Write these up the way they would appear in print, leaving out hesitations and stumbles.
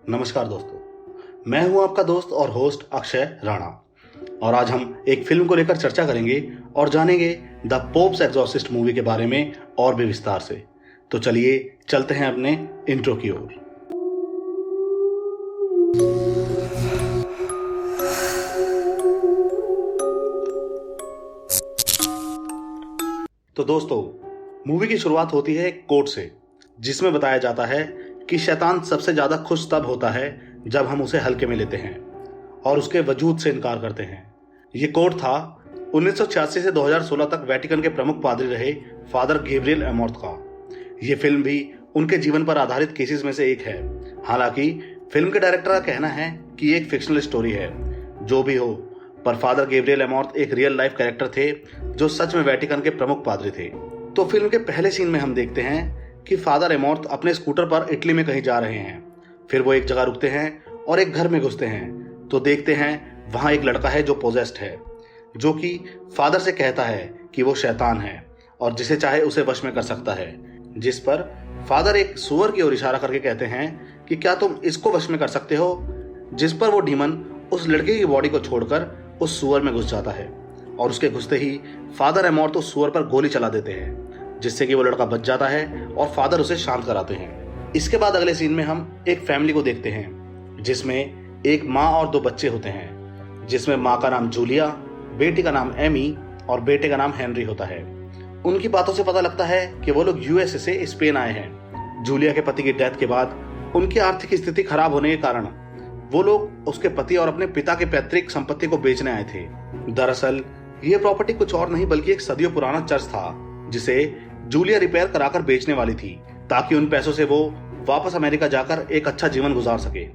नमस्कार दोस्तों, मैं हूं आपका दोस्त और होस्ट अक्षय राणा। और आज हम एक फिल्म को लेकर चर्चा करेंगे और जानेंगे द पोप्स एग्जॉर्सिस्ट मूवी के बारे में और भी विस्तार से। तो चलिए चलते हैं अपने इंट्रो की ओर। तो दोस्तों, मूवी की शुरुआत होती है एक कोट से, जिसमें बताया जाता है कि शैतान सबसे ज्यादा खुश तब होता है जब हम उसे हल्के में लेते हैं और उसके वजूद से इनकार करते हैं। ये कोट था 1986 से 2016 तक वेटिकन के प्रमुख पादरी रहे फादर गैब्रियल एमोर्थ का। यह फिल्म भी उनके जीवन पर आधारित केसेस में से एक है। हालांकि फिल्म के डायरेक्टर का कहना है कि एक फिक्शनल स्टोरी है। जो भी हो, पर फादर गैब्रियल एमोर्थ एक रियल लाइफ कैरेक्टर थे जो सच में वेटिकन के प्रमुख पादरी थे। तो फिल्म के पहले सीन में हम देखते हैं कि फादर एमोर्थ अपने स्कूटर पर इटली में कहीं जा रहे हैं। फिर वो एक जगह रुकते हैं और एक घर में घुसते हैं तो देखते हैं वहां एक लड़का है जो पोजेस्ड है, जो कि फादर से कहता है कि वो शैतान है और जिसे चाहे उसे वश में कर सकता है। जिस पर फादर एक सुअर की ओर इशारा करके कहते हैं कि क्या तुम इसको वश में कर सकते हो। जिस पर वो डीमन उस लड़के की बॉडी को छोड़कर उस सुअर में घुस जाता है और उसके घुसते ही फादर एमोर्थ उस सुअर पर गोली चला देते हैं, जिससे कि वो लड़का बच जाता है और फादर उसे शांत कराते हैं। इसके बाद अगले सीन में हम एक फैमिली को देखते हैं जिसमें एक माँ और दो बच्चे होते हैं, जिसमें माँ का नाम जूलिया, बेटी का नाम एमी और बेटे का नाम हेनरी होता है। उनकी बातों से पता लगता है कि वो लोग यूएसए से स्पेन आए हैं। जूलिया के पति की डेथ के बाद उनकी आर्थिक स्थिति खराब होने के कारण वो लोग उसके पति और अपने पिता के पैतृक संपत्ति को बेचने आए थे। दरअसल ये प्रॉपर्टी कुछ और नहीं बल्कि एक सदियों पुराना चर्च था, जिसे जूलिया रिपेयर कराकर बेचने वाली थी ताकि उन पैसों से वो वापस अमेरिका जाकर एक अच्छा जीवन गुजार सके।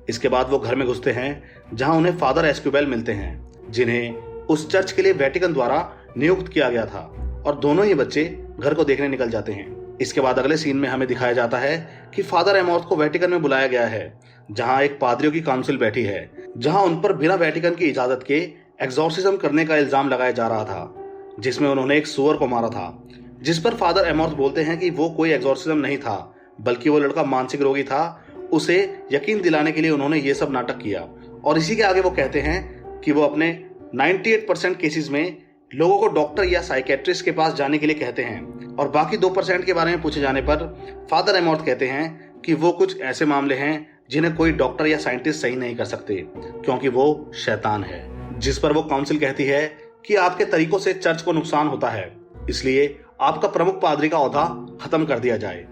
इसके बाद वो घर में घुसते हैं जहां उन्हें फादर एस्क्यूबेल मिलते हैं, जिन्हें उस चर्च के लिए वेटिकन द्वारा नियुक्त किया गया था, और दोनों ही बच्चे घर को देखने निकल जाते हैं। इसके बाद अगले सीन में हमें दिखाया जाता है कि फादर एमोर्थ को वेटिकन में बुलाया गया है, जहां एक पादरियों की काउंसिल बैठी है, जहां उन पर बिना वेटिकन की इजाजत के एक्सोर्सिज्म करने का इल्जाम लगाया जा रहा था, जिसमें उन्होंने एक सुअर को मारा था। जिस पर फादर एमोर्थ बोलते हैं कि वो कोई एक्सोर्सिज्म नहीं था बल्कि वो लड़का मानसिक रोगी था। उसे यकीन दिलाने के लिए उन्होंने ये सब नाटक किया। और इसी के आगे वो कहते हैं कि वो अपने 98% केसेस में लोगों को डॉक्टर या साइकेट्रिस्ट के पास जाने के लिए कहते हैं, और बाकी 2% के बारे में पूछे जाने पर फादर एमोर्थ कहते हैं कि वो कुछ ऐसे मामले हैं जिन्हें कोई डॉक्टर या साइंटिस्ट सही नहीं कर सकते क्योंकि वो शैतान है। जिस पर वो काउंसिल कहती है कि आपके तरीकों से चर्च को नुकसान होता है, इसलिए आपका प्रमुख पादरी का ओहदा खत्म कर दिया जाए।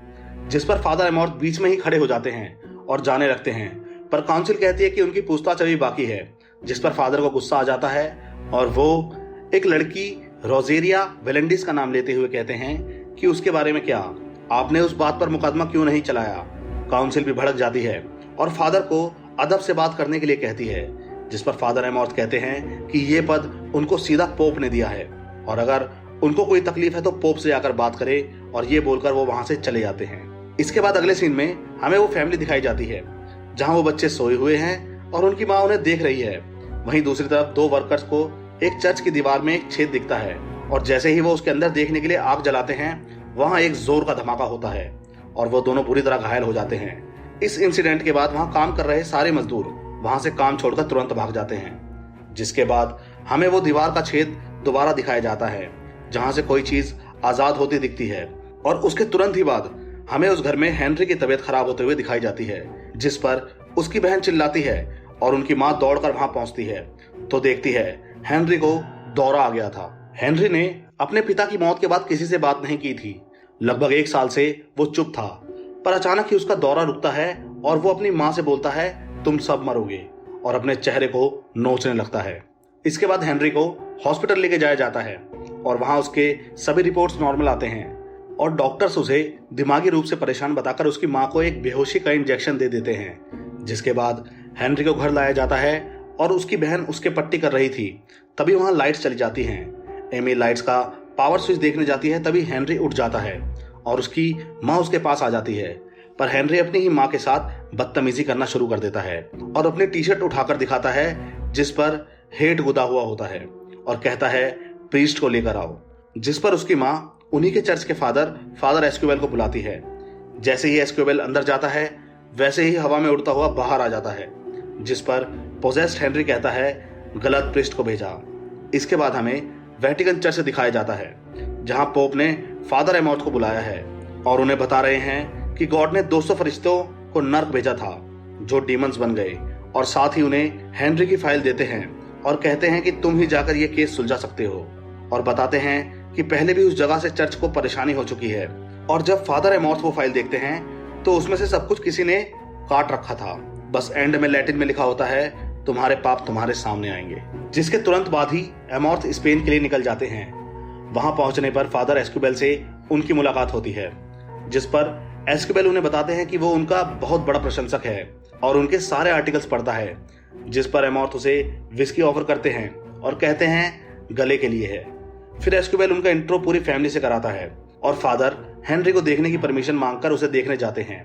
जिस पर फादर एमोर्थ बीच में ही खड़े हो जाते हैं और जाने लगते हैं, पर काउंसिल कहती है कि उनकी पूछताछ अभी बाकी है। जिस पर फादर को गुस्सा आ जाता है और वो एक लड़की रोजेरिया वेलेंडिस का नाम लेते हुए कहते हैं कि उसके बारे में क्या, आपने उस बात पर मुकदमा क्यों नहीं चलाया। काउंसिल भी भड़क जाती है और फादर को अदब से बात करने के लिए कहती है। जिस पर फादर एमोर्थ कहते हैं कि ये पद उनको सीधा पोप ने दिया है और अगर उनको कोई तकलीफ है तो पोप से आकर बात करे, और ये बोलकर वो वहां से चले जाते हैं। इसके बाद अगले सीन में हमें वो फैमिली दिखाई जाती है जहां वो बच्चे सोए हुए हैं और उनकी माँ उन्हें देख रही है। वहीं दूसरी तरफ दो वर्कर्स को एक चर्च की दीवार में एक छेद दिखता है और जैसे ही वो उसके अंदर देखने के लिए आग जलाते हैं, वहां एक जोर का धमाका होता है और वो दोनों बुरी तरह घायल हो जाते हैं। इस इंसिडेंट के बाद वहां काम कर रहे सारे मजदूर वहां से काम छोड़कर तुरंत भाग जाते हैं। जिसके बाद हमें वो दीवार का छेद दोबारा दिखाया जाता है जहां से कोई चीज आजाद होती दिखती है, और उसके तुरंत ही बाद हमें उस घर में हेनरी की तबीयत खराब होते हुए दिखाई जाती है। जिस पर उसकी बहन चिल्लाती है और उनकी मां दौड़कर वहां पहुंचती है तो देखती है हेनरी को दौरा आ गया था। हेनरी ने अपने पिता की मौत के बाद किसी से बात नहीं की थी। लगभग 1 साल से वो चुप था, पर अचानक ही उसका दौरा रुकता है और वो अपनी मां से बोलता है तुम सब मरोगे, और अपने चेहरे को नोचने लगता है। इसके बाद हेनरी को हॉस्पिटल लेके जाया जाता है और वहां उसके सभी रिपोर्ट्स नॉर्मल आते हैं और डॉक्टर्स उसे दिमागी रूप से परेशान बताकर उसकी मां को एक बेहोशी का इंजेक्शन दे देते हैं। जिसके बाद हेनरी को घर लाया जाता है और उसकी बहन उसके पट्टी कर रही थी। तभी वहां लाइट्स चली जाती हैं। एमी लाइट्स का पावर स्विच देखने जाती है, तभी हेनरी उठ जाता है और उसकी मां उसके पास आ जाती है, पर हेनरी अपनी ही मां के साथ बदतमीजी करना शुरू कर देता है और अपनी टी शर्ट उठाकर दिखाता है जिस पर हेट गुदा हुआ होता है और कहता है प्रीस्ट को लेकर आओ। जिस पर उसकी मां उन्हीं के चर्च के फादर एस्क्यूबेल को बुलाती है। जैसे ही एस्क्यूबेल अंदर जाता है वैसे ही हवा में उड़ता हुआ बाहर आ जाता है, जिस पर पोजेस्ड हेनरी कहता है गलत पृष्ठ को भेजा। इसके बाद हमें वेटिकन चर्च दिखाया जाता है, जहां पोप ने फादर एमॉर्थ को बुलाया है और उन्हें बता रहे हैं कि गॉड ने 200 फरिश्तों को नर्क भेजा था जो डीमंस बन गए, और साथ ही उन्हें हेनरी की फाइल देते हैं और कहते हैं कि तुम ही जाकर ये केस सुलझा सकते हो, और बताते हैं कि पहले भी उस जगह से चर्च को परेशानी हो चुकी है। और जब फादर एमॉर्थ वो फाइल देखते हैं तो उसमें से सब कुछ किसी ने काट रखा था, बस एंड में लैटिन में लिखा होता है तुम्हारे पाप तुम्हारे सामने आएंगे। जिसके तुरंत बाद ही एमॉर्थ स्पेन के लिए निकल जाते हैं। वहां पहुंचने पर फादर एस्क्यूबेल से उनकी मुलाकात होती है, जिस पर एस्क्यूबेल उन्हें बताते हैं कि वो उनका बहुत बड़ा प्रशंसक है और उनके सारे आर्टिकल्स पढ़ता है, जिस पर एमॉर्थ उसे विस्की ऑफर करते हैं और कहते हैं गले के लिए है। फिर एस्क्यूबेल उनका इंट्रो पूरी फैमिली से कराता है और फादर हेनरी को देखने की परमिशन मांगकर उसे देखने जाते हैं।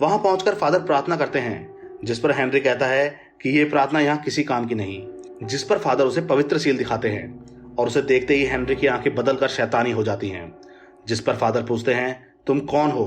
वहां पहुंचकर फादर प्रार्थना करते हैं, जिस पर हेनरी कहता है कि ये प्रार्थना यहाँ किसी काम की नहीं, जिस पर फादर उसे पवित्र सील दिखाते हैं और उसे देखते ही हेनरी की आंखें बदलकर शैतानी हो जाती हैं। जिस पर फादर पूछते हैं तुम कौन हो,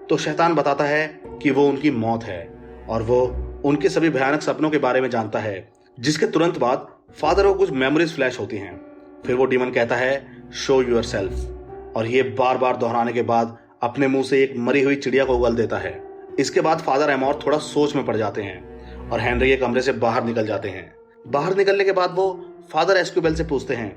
तो शैतान बताता है कि वो उनकी मौत है और वो उनके सभी भयानक सपनों के बारे में जानता है। जिसके तुरंत बाद फादर को कुछ मेमोरीज फ्लैश होती हैं। फिर वो डीमन कहता है शो यूर सेल्फ, और ये बार बार दोहराने के बाद अपने मुंह से एक मरी हुई चिड़िया को उगल देता है। इसके बाद फादर एमॉर्थ थोड़ा सोच में पड़ जाते हैं और हेनरी के कमरे से बाहर निकल जाते हैं। बाहर निकलने के बाद वो फादर एस्क्यूबेल से पूछते हैं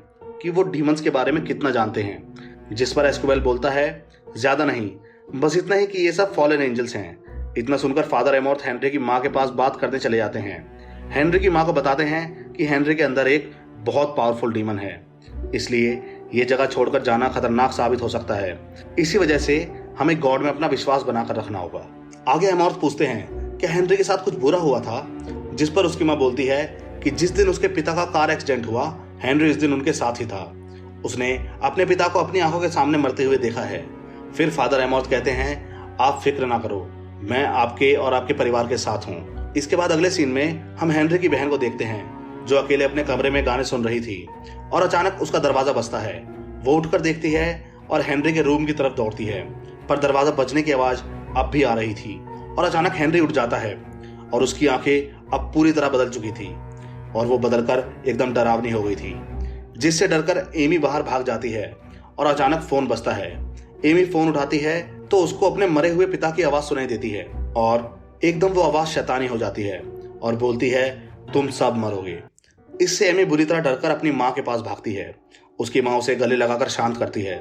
कि वो डीमंस के बारे में कितना जानते हैं, जिस पर एस्क्यूबेल बोलता है ज्यादा नहीं, बस इतना ही कि ये सब फॉलन एंजल्स हैं। इतना सुनकर फादर एमॉर्थ हेनरी की माँ के पास बात करने चले जाते हैं। हेनरी की माँ को बताते हैं कि हेनरी के अंदर एक बहुत पावरफुल डीमन है, इसलिए ये जगह छोड़कर जाना खतरनाक साबित हो सकता है। इसी वजह से हमें गॉड में अपना विश्वास बनाकर रखना होगा। आगे एमॉर्थ पूछते हैं कि हेनरी के साथ कुछ बुरा हुआ था, जिस पर उसकी माँ बोलती है कि जिस दिन उसके पिता का कार एक्सीडेंट हुआ हेनरी इस दिन उनके साथ ही था। उसने अपने पिता को अपनी आंखों के सामने मरते हुए देखा है। फिर फादर एमॉर्थ कहते हैं आप फिक्र ना करो, मैं आपके और आपके परिवार के साथ हूँ। इसके बाद अगले सीन में हम हेनरी की बहन को देखते हैं जो अकेले अपने कमरे में गाने सुन रही थी और अचानक उसका दरवाजा बजता है। वो उठकर देखती है और हेनरी के रूम की तरफ दौड़ती है, पर दरवाजा बजने की आवाज अब भी आ रही थी और अचानक हेनरी उठ जाता है और उसकी आंखें अब पूरी तरह बदल चुकी थी और वो बदलकर एकदम डरावनी हो गई थी, जिससे डरकर एमी बाहर भाग जाती है और अचानक फोन बजता है। एमी फोन उठाती है तो उसको अपने मरे हुए पिता की आवाज सुनाई देती है और एकदम वो आवाज शैतानी हो जाती है और बोलती है तुम सब मरोगे। इससे एमी बुरी तरह डरकर अपनी माँ के पास भागती है। उसकी माँ उसे गले लगाकर शांत करती है,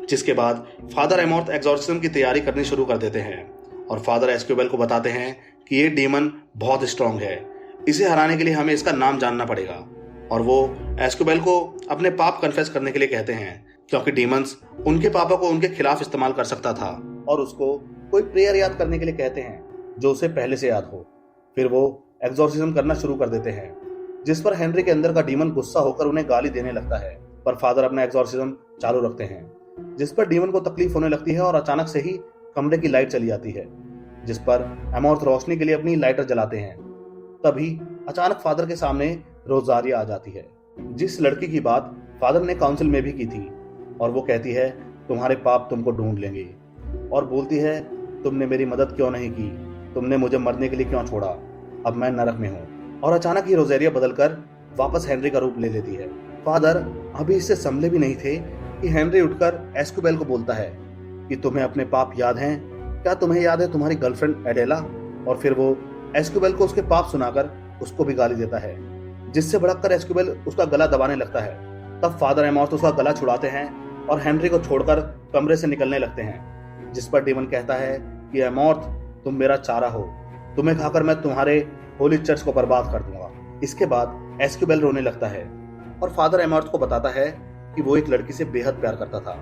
जिसके बाद फादर एमॉर्थ एक्सॉर्सिज्म की तैयारी करनी शुरू कर देते हैं और फादर एस्क्यूबेल को बताते हैं कि ये डीमन बहुत स्ट्रांग है, इसे हराने के लिए हमें इसका नाम जानना पड़ेगा। और वो एस्क्यूबेल को अपने पाप कन्फेस करने के लिए कहते हैं, क्योंकि डीमंस उनके पापों को उनके खिलाफ इस्तेमाल कर सकता था, और उसको कोई प्रेयर याद करने के लिए कहते हैं जो उसे पहले से याद हो। फिर वो एक्सॉर्सिज्म करना शुरू कर देते हैं, जिस पर हेनरी के अंदर का डीमन गुस्सा होकर उन्हें गाली देने लगता है, पर फादर अपना एक्सॉर्सिज्म चालू रखते हैं, जिस पर डीमन को तकलीफ होने लगती है और अचानक से ही कमरे की लाइट चली जाती है, जिस पर एमॉर्थ रोशनी के लिए अपनी लाइटर जलाते हैं। तभी अचानक फादर के सामने रोजारिया आ जाती है, जिस लड़की की बात फादर ने काउंसिल में भी की थी, और वो कहती है तुम्हारे पाप तुमको ढूंढ लेंगे, और बोलती है तुमने मेरी मदद क्यों नहीं की, तुमने मुझे मरने के लिए क्यों छोड़ा, अब मैं नरक में हूँ। और अचानक ही रोजेरिया बदलकर वापस हेनरी का रूप ले लेती है। फादर अभी इससे संभले भी नहीं थे कि हेनरी उठकर एस्क्यूबेल को बोलता है कि तुम्हें अपने पाप याद हैं, क्या तुम्हें याद है तुम्हारी गर्लफ्रेंड एडेला। और फिर वो एस्क्यूबेल को उसके पाप सुनाकर उसको भी गाली देता है, जिससे भड़ककर एस्क्यूबेल उसका गला दबाने लगता है। तब फादर एमॉर्थ उसका गला छुड़ाते हैं और हेनरी को छोड़कर कमरे से निकलने लगते हैं, जिस पर डीमन कहता है कि एमॉर्थ तुम मेरा चारा हो, तुम्हें खाकर मैं तुम्हारे होली चर्च को बर्बाद कर दूंगा। इसके बाद एस्क्यूबेल रोने लगता है और फादर एमॉर्थ को बताता है कि वो एक लड़की से बेहद प्यार करता था,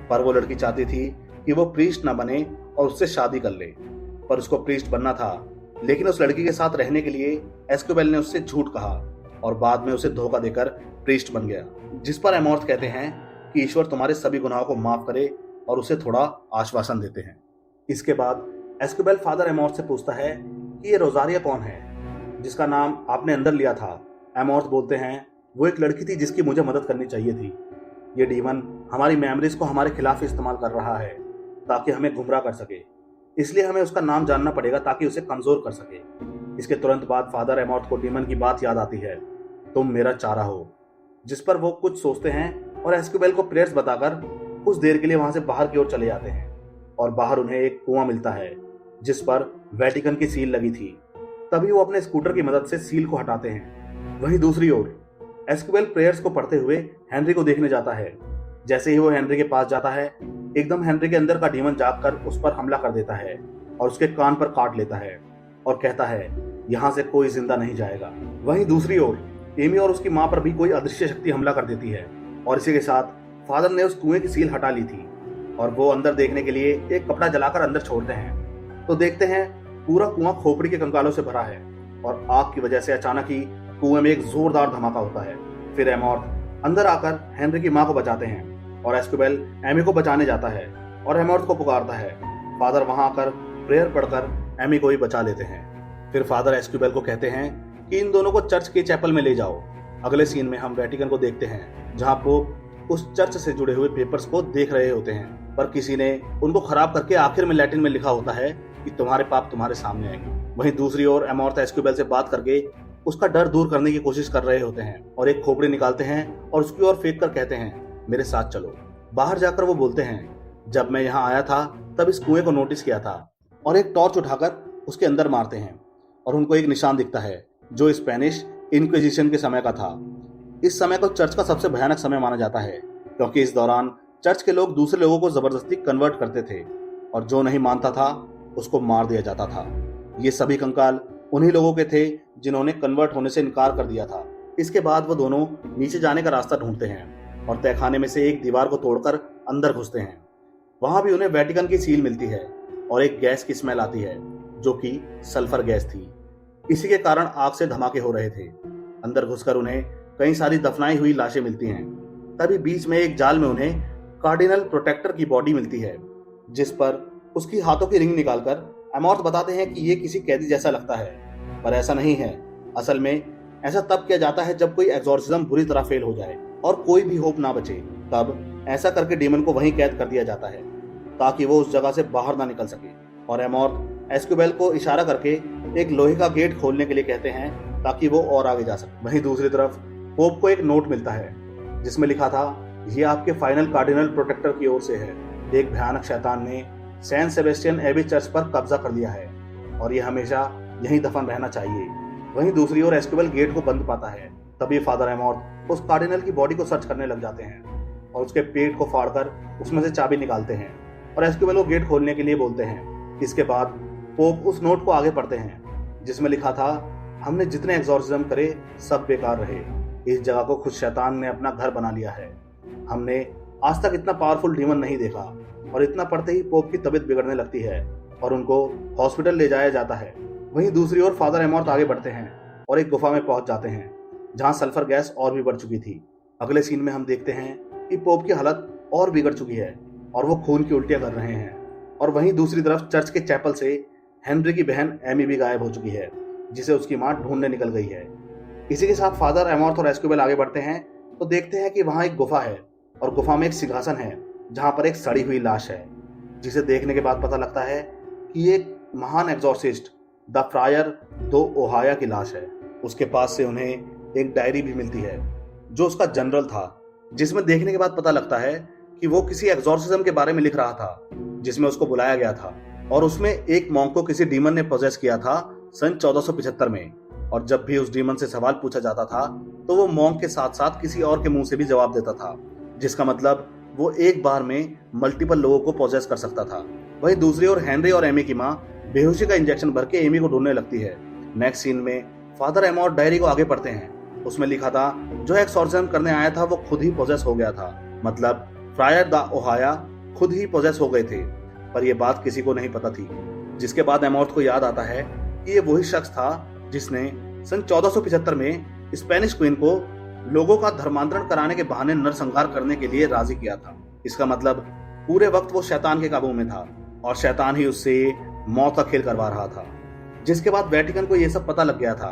पर वो लड़की चाहती थी कि वो प्रीस्ट ना बने और उससे शादी कर ले, पर उसको प्रीस्ट बनना था। लेकिन उस लड़की के साथ रहने के लिए एस्क्यूबेल ने उससे झूठ कहा और बाद में उसे धोखा देकर प्रीस्ट बन गया, जिस पर एमॉर्थ कहते हैं कि ईश्वर तुम्हारे सभी गुनाहों को माफ करे और उसे थोड़ा आश्वासन देते हैं। इसके बाद एस्क्यूबेल फादर एमॉर्थ से पूछता है कि ये रोजारिया कौन है जिसका नाम आपने अंदर लिया था। एमॉर्थ बोलते हैं वो एक लड़की थी जिसकी मुझे मदद करनी चाहिए थी। ये डीमन हमारी मेमोरीज को हमारे खिलाफ इस्तेमाल कर रहा है ताकि हमें गुमराह कर सके। इसलिए हमें उसका नाम जानना पड़ेगा ताकि उसे कमजोर कर सके। इसके तुरंत बाद फादर एमॉर्थ को डीमन की बात याद आती है, तुम मेरा चारा हो। जिस पर वो कुछ सोचते हैं और एस्क्यूबेल को प्रेयर्स बताकर कुछ देर के लिए वहां से बाहर की ओर चले जाते हैं। और बाहर उन्हें एक कुआं मिलता है जिस पर वेटिकन की सील लगी थी। तभी वो अपने स्कूटर की मदद से सील को हटाते हैं। वहीं दूसरी ओर एस्क्यूबेल प्रेयर्स को पढ़ते हुए हेनरी को देखने जाता है। जैसे ही वो हेनरी के पास जाता है, एकदम हेनरी के अंदर का डीमन जागकर उस पर हमला कर देता है और उसके कान पर काट लेता है और कहता है, यहाँ से कोई जिंदा नहीं जाएगा। वहीं दूसरी ओर एमी और उसकी मां पर भी कोई अदृश्य शक्ति हमला कर देती है और इसी के साथ फादर ने उस कुएं की सील हटा ली थी और वो अंदर देखने के लिए एक कपड़ा जलाकर अंदर छोड़ते हैं। तो देखते हैं पूरा कुआं खोपड़ी के कंकालों से भरा है और आग की वजह से अचानक ही कुएं में एक जोरदार धमाका होता है। फिर एमॉर्थ अंदर आकर हेनरी की मां को बचाते हैं और एस्क्यूबेल एमी को बचाने जाता है और एमॉर्थ को पुकारता है। फादर वहां आकर प्रेयर पढ़कर एमी को भी बचा लेते हैं। फिर फादर एस्क्यूबेल को कहते हैं कि इन दोनों को चर्च के चैपल में ले जाओ। अगले सीन में हम वेटिकन को देखते हैं जहां पोप उस चर्च से जुड़े हुए पेपर्स को देख रहे होते हैं, पर किसी ने उनको खराब करके आखिर में लैटिन में लिखा होता है कि तुम्हारे पाप तुम्हारे सामने आएंगे। वहीं दूसरी ओर एमॉर्थ एस्क्यूबेल से बात करके उसका डर दूर करने की कोशिश कर रहे होते हैं और एक खोपड़ी निकालते हैं और उसकी ओर फेंक कर कहते हैं, मेरे साथ चलो। बाहर जाकर वो बोलते हैं, जब मैं यहाँ आया था तब इस कुएं को नोटिस किया था, और एक टॉर्च उठाकर उसके अंदर मारते हैं और उनको एक निशान दिखता है जो स्पेनिश इंक्विजिशन के समय का था। इस समय को चर्च का सबसे भयानक समय माना जाता है क्योंकि इस दौरान चर्च के लोग दूसरे लोगों को जबरदस्ती कन्वर्ट करते थे और जो नहीं मानता था उसको मार दिया जाता था। ये सभी कंकाल उन्हीं लोगों के थे जिन्होंने कन्वर्ट होने से इनकार कर दिया था। इसके बाद वो दोनों नीचे जाने का रास्ता ढूंढते हैं और तहखाने में से एक दीवार को तोड़कर अंदर घुसते हैं। वहां भी उन्हें वेटिकन की सील मिलती है और एक गैस की स्मेल आती है जो कि सल्फर गैस थी। इसी के कारण आग से धमाके हो रहे थे। अंदर घुसकर उन्हें कई सारी दफनाई हुई लाशें मिलती हैं। तभी बीच में एक जाल में उन्हें कार्डिनल प्रोटेक्टर की बॉडी मिलती है जिस पर उसकी हाथों की रिंग निकालकर एमॉर्थ बताते हैं कि ये किसी कैदी जैसा लगता है, पर ऐसा नहीं है। असल में ऐसा तब किया जाता है जब कोई एग्जॉर्सिज्म बुरी तरह फेल हो जाए और कोई भी होप ना बचे, तब ऐसा करके डीमन को वहीं कैद कर दिया जाता है ताकि वो उस जगह से बाहर ना निकल सके। और एमॉर्थ एस्क्यूबेल को इशारा करके एक लोहे का गेट खोलने के लिए कहते हैं ताकि वो और आगे जा सके। वहीं दूसरी तरफ पोप को एक नोट मिलता है जिसमें लिखा था, ये आपके फाइनल कार्डिनल प्रोटेक्टर की ओर से है। एक भयानक शैतान ने सेंट सेबेस्टियन एबी चर्च पर कब्जा कर लिया है और ये हमेशा यहीं दफन रहना चाहिए। वहीं दूसरी ओर एस्क्यूबेल गेट को बंद पाता है। तभी फादर एमॉर्थ उस कार्डिनल की बॉडी को सर्च करने लग जाते हैं और उसके पेट को फाड़कर उसमें से चाबी निकालते हैं और एस्क्यूबेल को गेट खोलने के लिए बोलते हैं। इसके बाद पोप उस नोट को आगे पढ़ते हैं जिसमें लिखा था, हमने जितने एग्जॉर्सिज्म करे सब बेकार रहे। इस जगह को खुद शैतान ने अपना घर बना लिया है। हमने आज तक इतना पावरफुल डीमन नहीं देखा। और इतना पढ़ते ही पोप की तबीयत बिगड़ने लगती है और उनको हॉस्पिटल ले जाया जाता है। वहीं दूसरी ओर फादर एमॉर्थ आगे बढ़ते हैं और एक गुफा में पहुंच जाते हैं जहां सल्फर गैस और भी बढ़ चुकी थी। अगले सीन में हम देखते हैं कि पोप की हालत और बिगड़ चुकी है और वो खून की उल्टियां कर रहे हैं। और वहीं दूसरी तरफ चर्च के चैपल से हेनरी की बहन एमी भी गायब हो चुकी है जिसे उसकी मां ढूंढने निकल गई है। इसी के साथ फादर एमॉर्थ और एस्क्यूबेल आगे बढ़ते हैं तो देखते हैं कि वहां एक गुफा है और गुफा में एक सिंहासन है जहां पर एक सड़ी हुई लाश है, जिसे देखने के बाद पता लगता है कि एक महान एग्जॉर्सिस्ट द फ्रायर दो ओहाया की लाश है। उसके पास से उन्हें एक डायरी भी मिलती है जो उसका जनरल था, जिसमें देखने के बाद पता लगता है कि वो किसी एग्जॉर्सिज्म के बारे में लिख रहा था जिसमें उसको बुलाया गया था और उसमें एक मॉन्क को किसी डीमन ने पोजेस किया था सन 1475 में। और जब भी उस डीमन से सवाल पूछा जाता था तो वो मॉन्क के साथ साथ किसी और के मुंह से भी जवाब देता था, जिसका मतलब वो एक बार में मल्टीपल लोगों को पोजेस कर सकता था। वहीं दूसरी ओर हेनरी और एमी की मां बेहोशी का इंजेक्शन भर के एमी को ढूंढने लगती है। नेक्स्ट सीन में फादर एमॉर्थ डायरी को आगे पढ़ते हैं। उसमें लिखा था, जो एक्सॉर्सिज्म करने आया था वो खुद ही पोजेस हो गया था, मतलब फ्रायर द ओहाया खुद ही पोजेस हो गए थे, पर यह बात किसी को नहीं पता थी। जिसके बाद एमॉर्थ को याद आता है कि ये वही शख्स था जिसने सन 1475 में स्पेनिश क्वीन को लोगों का धर्मांतरण कराने के बहाने नरसंहार करने के लिए राजी किया था। इसका मतलब पूरे वक्त वो शैतान के काबू में था और शैतान ही उससे मौत का खेल करवा रहा था। जिसके बाद वेटिकन को यह सब पता लग गया था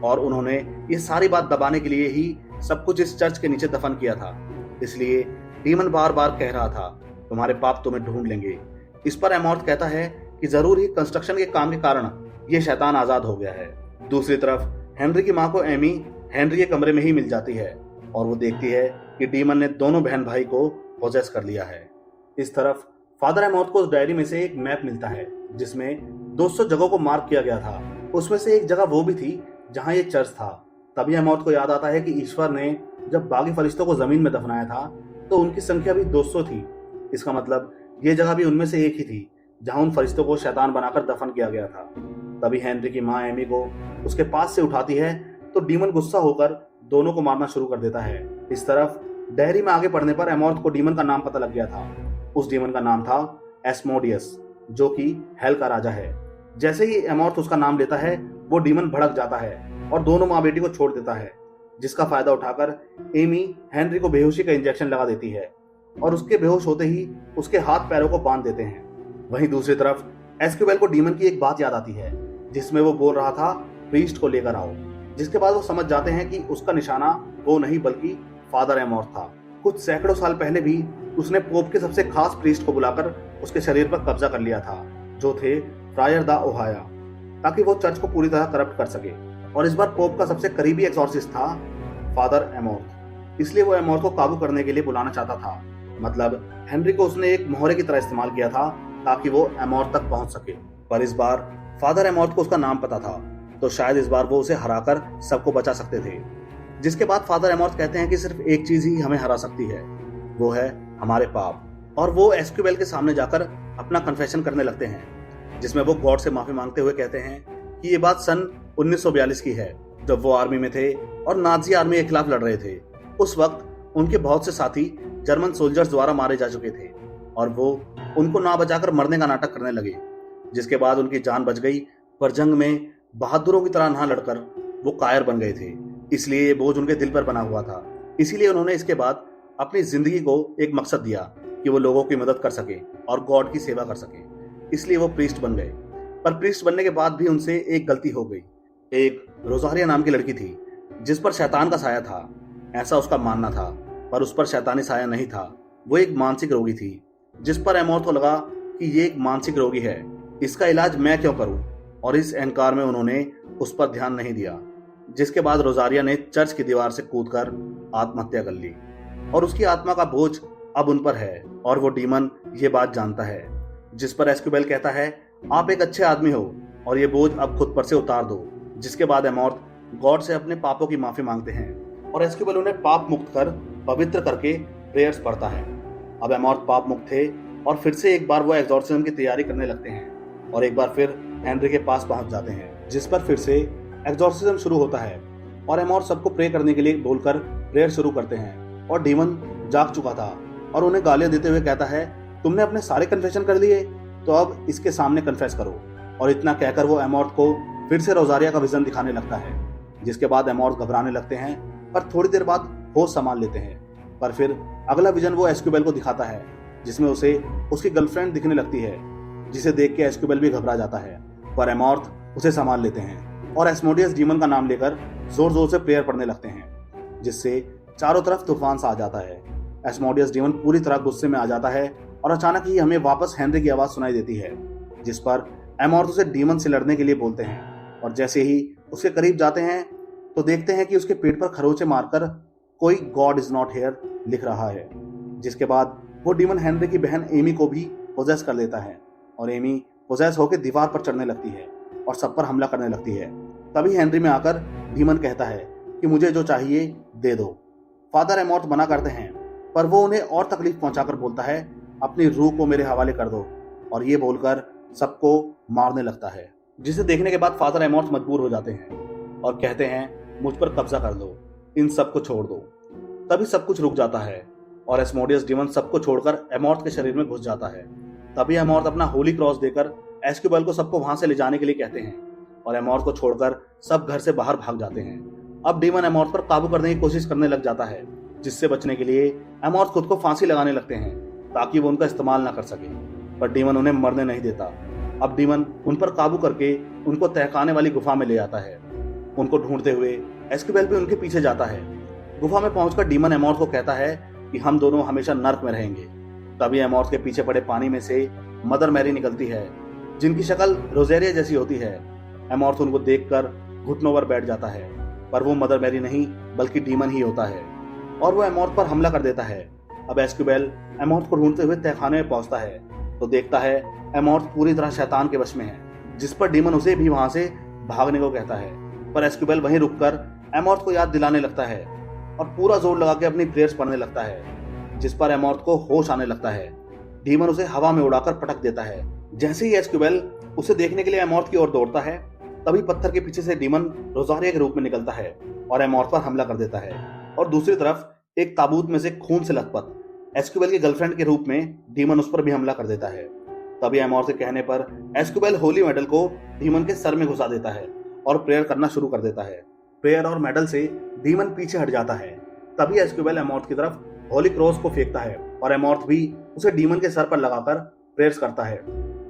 और उन्होंने ये सारी बात दबाने के लिए ही सब कुछ इस चर्च के नीचे दफन किया था। इसलिए डीमन बार बार कह रहा था, तुम्हारे पाप तुम्हें ढूंढ लेंगे। इस पर एमॉर्थ कहता है कि जरूर ही कंस्ट्रक्शन के काम के कारण ये शैतान आजाद हो गया है। दूसरी तरफ हेनरी की माँ को एमी हेनरी के कमरे में ही मिल जाती है और वो देखती है कि डीमन ने दोनों बहन भाई को पोजेस कर लिया है। इस तरफ फादर एमॉर्थ को उस डायरी में से एक मैप मिलता है जिसमें 200 जगहों को मार्क किया गया था। उसमें से एक जगह वो भी थी जहां ये चर्च था। तभी एमॉर्थ को याद आता है कि ईश्वर ने जब बाकी फरिश्तों को जमीन में दफनाया था तो उनकी संख्या भी 200 थी। इसका मतलब ये जगह भी उनमें से एक ही थी जहां उन फरिश्तों को शैतान बनाकर दफन किया गया था। तभी हेनरी की माँ एमी को उसके पास से उठाती है तो डीमन गुस्सा होकर दोनों को मारना शुरू कर देता है। इस तरफ डायरी में आगे पढ़ने पर एमॉर्थ को डीमन का नाम पता लग गया था। उस डीमन का नाम था एस्मोडियस, जो कि हेल का राजा है। जैसे ही एमॉर्थ उसका नाम लेता है वो डीमन भड़क जाता है और दोनों माँ बेटी को छोड़ देता है, जिसका फायदा उठाकर एमी हेनरी को बेहोशी का इंजेक्शन लगा देती है और उसके बेहोश होते ही उसके हाथ पैरों को बांध देते हैं। वहीं दूसरी तरफ एस्क्यूबेल को डीमन की एक बात याद आती है जिसमें वो बोल रहा था प्रीस्ट को लेकर आओ, जिसके बाद वो समझ जाते हैं कि उसका निशाना वो नहीं बल्कि फादर एमॉर्थ था। कुछ सैकड़ों साल पहले भी उसने पोप के सबसे खास प्रीस्ट को बुलाकर उसके शरीर पर कब्जा कर लिया था, जो थे फ्रायर दा ओहाया, ताकि वो चर्च को पूरी तरह करप्ट कर सके। और इस बार पोप का सबसे करीबी एक्सॉर्सिस्ट था फादर एमॉर्थ, इसलिए वो एमॉर्थ को काबू करने के लिए बुलाना चाहता था। मतलब हेनरी को उसने एक मोहरे की तरह इस्तेमाल किया था ताकि वो एमॉर्थ तक पहुंच सके। पर इस बार फादर एमॉर्थ को उसका नाम पता था, तो शायद इस बार वो उसे हराकर सबको बचा सकते थे। जिसके बाद फादर एमॉर्थ कहते हैं कि सिर्फ एक चीज ही हमें हरा सकती है, वो है हमारे पाप। और वो एस्क्यूबेल के सामने जाकर अपना कन्फेशन करने लगते हैं, जिसमें वो गॉड से माफी मांगते हुए कहते हैं कि ये बात सन 1942 की है, जब वो आर्मी में थे और नाजी आर्मी के खिलाफ लड़ रहे थे। उस वक्त उनके बहुत से साथी जर्मन सोल्जर्स द्वारा मारे जा चुके थे और वो उनको ना बचाकर मरने का नाटक करने लगे। जिसके बाद उनकी जान बच गई, पर जंग में बहादुरों की तरह ना लड़कर वो कायर बन गए थे, इसलिए ये बोझ उनके दिल पर बना हुआ था। इसीलिए उन्होंने इसके बाद अपनी जिंदगी को एक मकसद दिया कि वो लोगों की मदद कर सके और गॉड की सेवा कर सके। इसलिए वो प्रीस्ट बन गए। पर प्रीस्ट बनने के बाद भी उनसे एक गलती हो गई। एक रोजारिया नाम की लड़की थी जिस पर शैतान का साया था, ऐसा उसका मानना था, पर उस पर शैतानी साया नहीं था। वो एक मानसिक रोगी थी जिस पर एमॉर्थ को लगा कि ये एक मानसिक रोगी है, इसका इलाज मैं क्यों करूं, और इस अहंकार में उन्होंने उस पर ध्यान नहीं दिया। जिसके बाद रोजारिया ने चर्च की दीवार से कूदकर आत्महत्या कर ली और उसकी आत्मा का बोझ अब उन पर है और वो डीमन ये बात जानता है। जिस पर एस्क्यूबेल कहता है आप एक अच्छे आदमी हो और ये बोझ अब खुद पर से उतार दो। जिसके बाद एमॉर्थ गॉड से अपने पापों की माफी मांगते हैं और एस्क्यूबेल उन्हें पाप मुक्त कर पवित्र करके प्रेयर्स पढ़ता है। अब एमॉर्थ पाप मुक्त थे और फिर से एक बार वो एक्सॉर्सिज्म की तैयारी करने लगते हैं और एक बार फिर हेनरी के पास पहुंच जाते हैं, जिस पर फिर से एक्सॉर्सिज्म शुरू होता है और एमॉर्थ सबको प्रे करने के लिए बोलकर प्रेयर शुरू करते हैं। और डीमन जाग चुका था और उन्हें गालियां देते हुए कहता है तुमने अपने सारे कन्फेशन कर लिए, तो अब इसके सामने कन्फेस करो। और इतना कहकर वो एमॉर्थ को फिर से रोजारिया का विजन दिखाने लगता है। जिसके बाद एमॉर्थ घबराने लगते हैं पर थोड़ी देर बाद होश संभाल लेते हैं। पर फिर अगला विजन वो एस्क्यूबेल को दिखाता है जिसमें उसे उसकी गर्लफ्रेंड दिखने लगती है, जिसे देख के एस्क्यूबेल भी घबरा जाता है। पर एमॉर्थ उसे संभाल लेते हैं और एस्मोडियस डीमन का नाम लेकर जोर जोर से प्रेयर पढ़ने लगते हैं, जिससे चारों तरफ तूफान सा आ जाता है। एस्मोडियस डीमन पूरी तरह गुस्से में आ जाता है और अचानक ही हमें वापस हेनरी की आवाज सुनाई देती है, जिस पर एमॉर्थ उसे डीमन से लड़ने के लिए बोलते हैं। और जैसे ही उसके करीब जाते हैं तो देखते हैं कि उसके पेट पर खरोंचे मारकर कोई गॉड इज नॉट हेयर लिख रहा है। जिसके बाद वो डीमन हेनरी की बहन एमी को भी पोजेस कर लेता है और एमी पोजेस होकर दीवार पर चढ़ने लगती है और सब पर हमला करने लगती है। तभी हेनरी में आकर डीमन कहता है कि मुझे जो चाहिए दे दो। फादर एमॉर्थ मना करते हैं पर वो उन्हें और तकलीफ पहुंचाकर बोलता है अपनी रूह को मेरे हवाले कर दो, और ये बोलकर सबको मारने लगता है। जिसे देखने के बाद फादर एमॉर्थ मजबूर हो जाते हैं और कहते हैं मुझ पर कब्जा कर लो, इन सबको छोड़ दो। तभी सब कुछ रुक जाता है और एस्मोडियस डीमन सबको छोड़कर एमॉर्थ के शरीर में घुस जाता है। तभी एमॉर्थ अपना होली क्रॉस देकर एस्क्यूबेल को सबको वहां से ले जाने के लिए कहते हैं और एमॉर्थ को छोड़कर सब घर से बाहर भाग जाते हैं। अब डीमन एमॉर्थ पर काबू करने की कोशिश करने लग जाता है, जिससे बचने के लिए एमॉर्थ खुद को फांसी लगाने लगते हैं ताकि वो उनका इस्तेमाल ना कर सके। पर डीमन उन्हें मरने नहीं देता। अब डीमन उन पर काबू करके उनको तहखाने वाली गुफा में ले जाता है। उनको ढूंढते हुए एस्क्यूबेल भी उनके पीछे जाता है। गुफा में पहुंचकर डीमन एमॉर्थ को कहता है कि हम दोनों हमेशा नर्क में रहेंगे। तभी एमॉर्थ के पीछे पड़े पानी में से मदर मैरी निकलती है, जिनकी शक्ल रोजेरिया जैसी होती है। एमॉर्थ उनको देखकर घुटनों पर बैठ जाता है, पर वो मदर मैरी नहीं बल्कि डीमन ही होता है और वो एमॉर्थ पर हमला कर देता है। अब एस्क्यूबेल एमॉर्थ को ढूंढते हुए तहखाने में पहुंचता है तो देखता है एमॉर्थ पूरी तरह शैतान के वश में है, जिस पर डीमन उसे भी वहां से भागने को कहता है। पर एस्क्यूबेल वहीं रुककर एमॉर्थ को याद दिलाने लगता है और पूरा जोर लगा के अपनी प्रेयर्स पढ़ने लगता है, जिस पर एमॉर्थ को होश आने लगता है। डीमन उसे हवा में उड़ाकर पटक देता है। जैसे ही एस्क्यूबेल उसे देखने के लिए एमॉर्थ की ओर दौड़ता है, तभी पत्थर के पीछे से डीमन रोजारिया के रूप में निकलता है और एमॉर्थ पर हमला कर देता है। और दूसरी तरफ एक ताबूत में से खून से लथपथ एस्क्यूबेल की गर्लफ्रेंड के रूप में डीमन उस पर भी हमला कर देता है। तभी एमॉर्थ के कहने पर एस्क्यूबेल होली मेडल को डीमन के सर में घुसा देता है और प्रेयर करना शुरू कर देता है। प्रेयर और मेडल से डीमन पीछे हट जाता है। तभी एस्क्यूबेल एमॉर्थ की तरफ होली क्रॉस को फेंकता है और एमॉर्थ भी उसे डीमन के सर पर लगाकर प्रेयर्स करता है,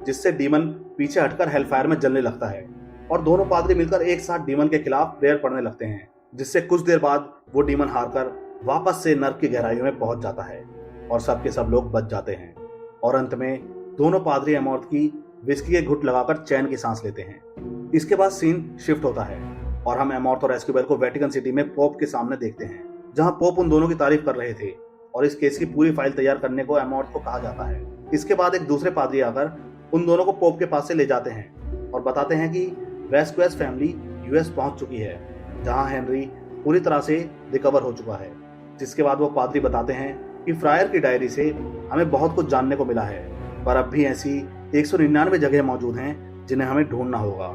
जिससे डीमन पीछे हटकर हेलफायर में जलने लगता है और दोनों पादरी मिलकर एक साथ डीमन के खिलाफ प्रेयर पढ़ने लगते हैं, जिससे कुछ देर बाद वो डीमन हारकर वापस से नर्क की गहराइयों में पहुंच जाता है और सब के सब लोग बच जाते हैं। और अंत में दोनों पादरी एमॉर्थ की विस्की के घुट लगाकर चैन की सांस लेते हैं। इसके बाद सीन शिफ्ट होता है और हम एमॉर्थ और एस्क्यूबेल को वेटिकन सिटी में पोप के सामने देखते हैं, जहां पोप उन दोनों की तारीफ कर रहे थे और इस केस की पूरी फाइल तैयार करने को एमॉर्थ को कहा जाता है। इसके बाद एक दूसरे पादरी आकर उन दोनों को पोप के पास से ले जाते हैं और बताते हैं कि वेस्क्वेस फैमिली यूएस पहुंच चुकी है, जहां हेनरी पूरी तरह से रिकवर हो चुका है। जिसके बाद वो पादरी बताते हैं कि फ्रायर की डायरी से हमें बहुत कुछ जानने को मिला है, पर अब भी ऐसी 199 जगह मौजूद हैं जिन्हें हमें ढूंढना होगा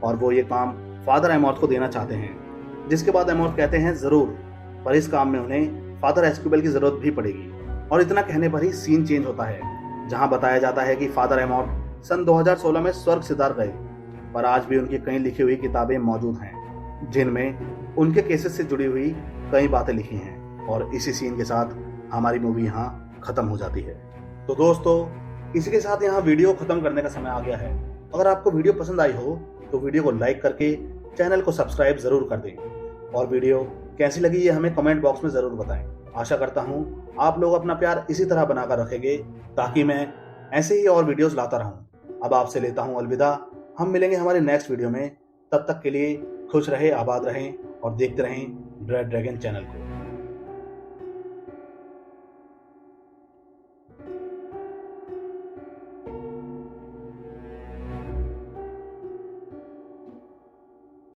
और वो ये काम फादर एमॉर्थ को देना चाहते हैं। जिसके बाद एमॉर्थ कहते हैं जरूर, पर इस काम में उन्हें फादर एस्क्यूबेल की जरूरत भी पड़ेगी। और इतना कहने पर ही सीन चेंज होता है, जहां बताया जाता है कि फादर एमॉर्थ सन 2016 में स्वर्ग सिधार गए, पर आज भी उनकी कई लिखी हुई किताबें मौजूद हैं जिनमें उनके केसेस से जुड़ी हुई कई बातें लिखी हैं। और इसी सीन के साथ हमारी मूवी यहाँ खत्म हो जाती है। तो दोस्तों, इसी के साथ यहाँ वीडियो खत्म करने का समय आ गया है। अगर आपको वीडियो पसंद आई हो तो वीडियो को लाइक करके चैनल को सब्सक्राइब जरूर कर दें और वीडियो कैसी लगी ये हमें कमेंट बॉक्स में जरूर बताएं। आशा करता हूँ आप लोग अपना प्यार इसी तरह बनाकर रखेंगे ताकि मैं ऐसे ही और वीडियोस लाता रहूँ। अब आपसे लेता हूँ अलविदा। हम मिलेंगे हमारे नेक्स्ट वीडियो में। तब तक के लिए खुश रहे, आबाद रहें और देखते रहें ड्रेड ड्रैगन चैनल को।